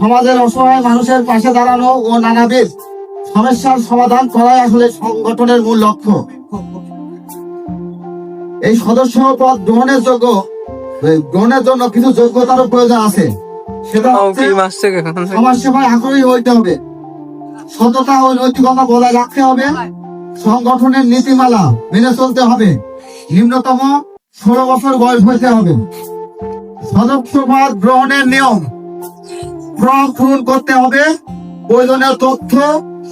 সমাজের অসহায় মানুষের পাশে দাঁড়ানো ও নানাবিধ সমস্যার সমাধান করাই আসলে সংগঠনের মূল লক্ষ্য। এই সদস্য পদ গ্রহণের জন্য কিছু যোগ্যতার প্রয়োজন আছে। সেটা হচ্ছে সমাজ সেবায় আগ্রহী হইতে হবে, সততা ও নৈতিকতা বজায় রাখতে হবে, সংগঠনের নীতিমালা মেনে চলতে হবে, নিম্নতম 16 বছর বয়স হইতে হবে। সদস্য পদ গ্রহণের নিয়ম: ফর্ম পূরণ করতে হবে, প্রয়োজনীয় তথ্য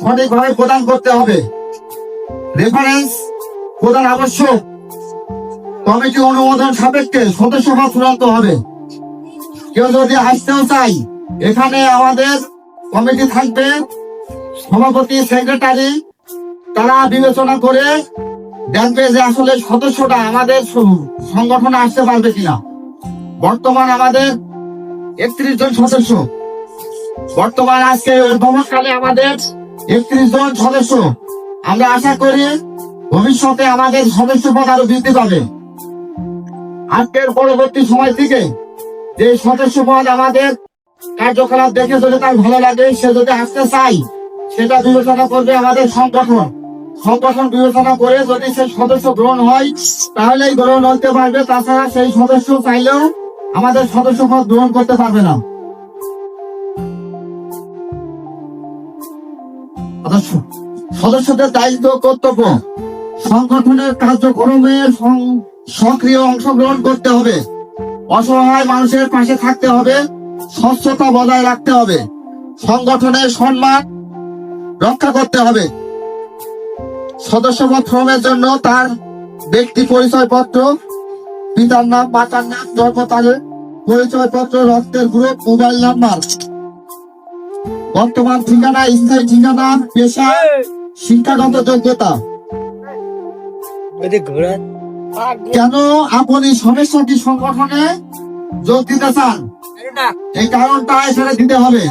সঠিকভাবে প্রদান করতে হবে, রেফারেন্স প্রদান আবশ্যক, কমিটি অনুমোদন সাপেক্ষে সদস্য পদ চূড়ান্ত হবে। কেউ যদি আসতেও চাই, এখানে আমাদের কমিটি থাকবে, সভাপতি, সেক্রেটারি, তারা বিবেচনা করে দেখবে যে আসলে সদস্যটা আমাদের সংগঠনে আসতে পারবে কিনা। বর্তমান আমাদের 31 জন সদস্য, বর্তমান আজকে উদ্ভাবনকালে আমাদের 31 জন সদস্য। আমরা আশা করি ভবিষ্যতে আমাদের সদস্য পদ আরো বৃদ্ধি পাবে। আজকের পরবর্তী সময় থেকে যে সদস্য পদ আমাদের কার্যকলাপ দেখে যদি তার ভালো লাগে, সে যদি আসতে চাই, সেটা বিবেচনা করবে আমাদের সংগঠন বিবেচনা করে যদি সেই সদস্য গ্রহণ হয় তাহলেই গ্রহণ হতে পারবে, তাছাড়া সেই সদস্য চাইলেও আমাদের সদস্য পদ গ্রহণ করতে পারবে না। সদস্যদের দায়িত্ব কর্তব্য: সংগঠনের কার্যক্রমে সক্রিয় অংশগ্রহণ করতে হবে, অসহায় মানুষের পাশে থাকতে হবে, স্বচ্ছতা বজায় রাখতে হবে, সংগঠনের সম্মান রক্ষা করতে হবে। সদস্যপদ ফর্মের জন্য তার ব্যক্তি পরিচয়পত্র, পিতার নাম, মাতার নাম, জন্ম তারিখ, পরিচয়পত্র, রক্তের গ্রুপ, মোবাইল নাম্বার, বর্তমান ঠিকানা, স্থায়ী ঠিকানা, পেশা, শিক্ষাগত যোগ্যতা। কেন আপনি সমস্যাটি সংগঠনে যোগ দিতে চান, এই কারণটা এখানে দিতে হবে।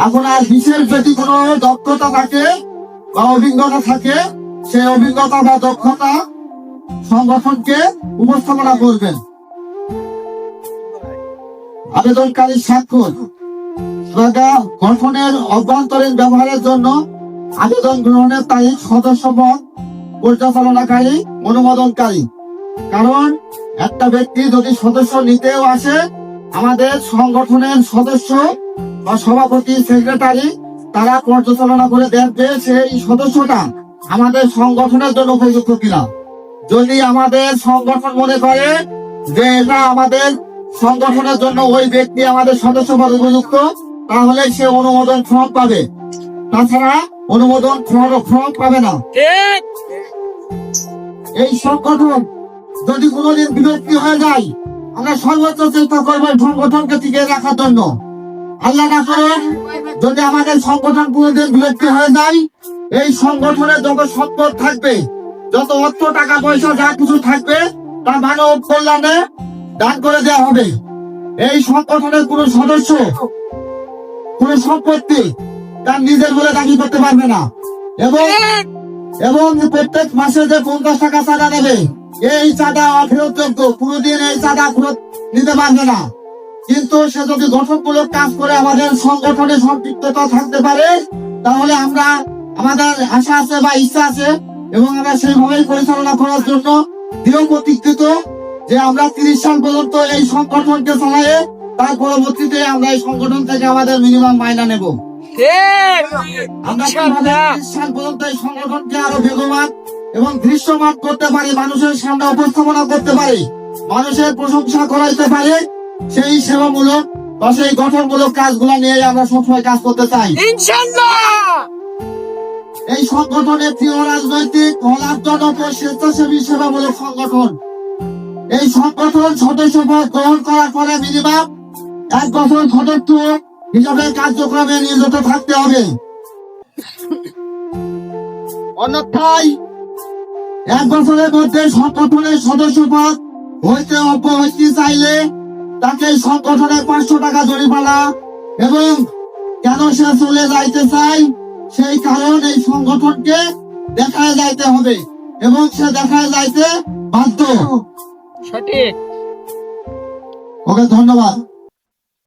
আপনার বিশেষ যদি কোনো দক্ষতা থাকে বা অভিজ্ঞতা থাকে, সেই অভিজ্ঞতা বা দক্ষতা সংগঠনকে উপস্থাপনা করবেন। আবেদনকারী স্বাক্ষর: গঠনের অভ্যন্তরীণ ব্যবহারের জন্য আবেদন গ্রহণের তারিখ, সদস্যপদ পরিচালনাকারী, অনুমোদনকারী। কারণ একটা ব্যক্তি যদি সদস্য নিতেও আসে, আমাদের সংগঠনের সদস্য বা সভাপতি, সেক্রেটারি, তারা পর্যালোচনা করে দেখবে সেই সদস্যটা আমাদের সংগঠনের জন্য উপযুক্ত কিনা। যদি আমাদের সংগঠন মনে করে যে এটা আমাদের সংগঠনের জন্য ওই ব্যক্তি আমাদের সদস্য পদে উপযুক্ত, তাহলে সে অনুমোদন ফর্ম পাবে, তাছাড়া অনুমোদন ফর্ম পাবে না। এই সংগঠন যদি কোনোদিন বিলুপ্তি হয়ে যায়, আমরা সর্বোচ্চ চেষ্টা করবো সংগঠনকে টিকিয়ে রাখার জন্য। আল্লাহ না করে যদি আমাদের সংগঠন কোনোদিন বিলুপ্তি হয়ে যায়, এই সংগঠনে যত সম্পদ থাকবে, যত অর্থ, টাকা পয়সা, যা কিছু থাকবে, তা মানব কল্যাণে দান করে দেওয়া হবে। এই সংগঠনের কোন সদস্য কোন সম্পত্তি তার নিজের বলে দাবি করতে পারবে না, এবং প্রত্যেক মাসে যে 50 টাকা চাঁদা নেবে, এই চাঁদা অফেরতযোগ্য, কোনদিন এই চাঁদা ফেরত নিতে পারবে না। কিন্তু সে যদি গঠনমূলক কাজ করে আমাদের সংগঠনে সম্পৃক্ততা থাকতে পারে, তাহলে আমরা, আমাদের আশা আছে বা ইচ্ছা আছে, এবং আমরা সেইভাবেই পরিচালনা করার জন্য দৃঢ় প্রতিজ্ঞিত যে আমরা 30 সাল পর্যন্ত এই সংগঠনকে চালায়ে, তার পরবর্তীতে আমরা এই সংগঠন থেকে আমাদের মিনিমাম মাইনা নেব। আমরা 30 সাল পর্যন্ত এই সংগঠনকে আরো বেগবান এবং দৃশ্যমান করতে পারি, মানুষের সামনে উপস্থাপনা করতে পারি, মানুষের প্রশংসা করাইতে পারি, সেই সেবামূলক বা সেই গঠনমূলক কাজগুলো নিয়ে আমরা সবসময় কাজ করতে চাই, ইনশাআল্লাহ। এই সংগঠন একটি অরাজনৈতিক, অলাভজনক ও স্বেচ্ছাসেবী সেবামূলক সংগঠন। এই সংগঠন সদস্যপদ গ্রহণ করার পরে মিনিমাম 1 বছর সদস্য হিসাবে কার্যক্রমে নিয়োজিত থাকতে হবে। অন্যথায় 1 বছরের মধ্যে সংগঠনের সদস্যপদ হইতে অব্যাহতি চাইলে তাকে সংগঠনে 500 টাকা জরিমানা, এবং কেন সে চলে যাইতে চায় সেই কারণ এই সংগঠনকে দেখায় যাইতে হবে, এবং সে দেখায় যাইতে বাধ্য। সঠিক। ওকে, ধন্যবাদ।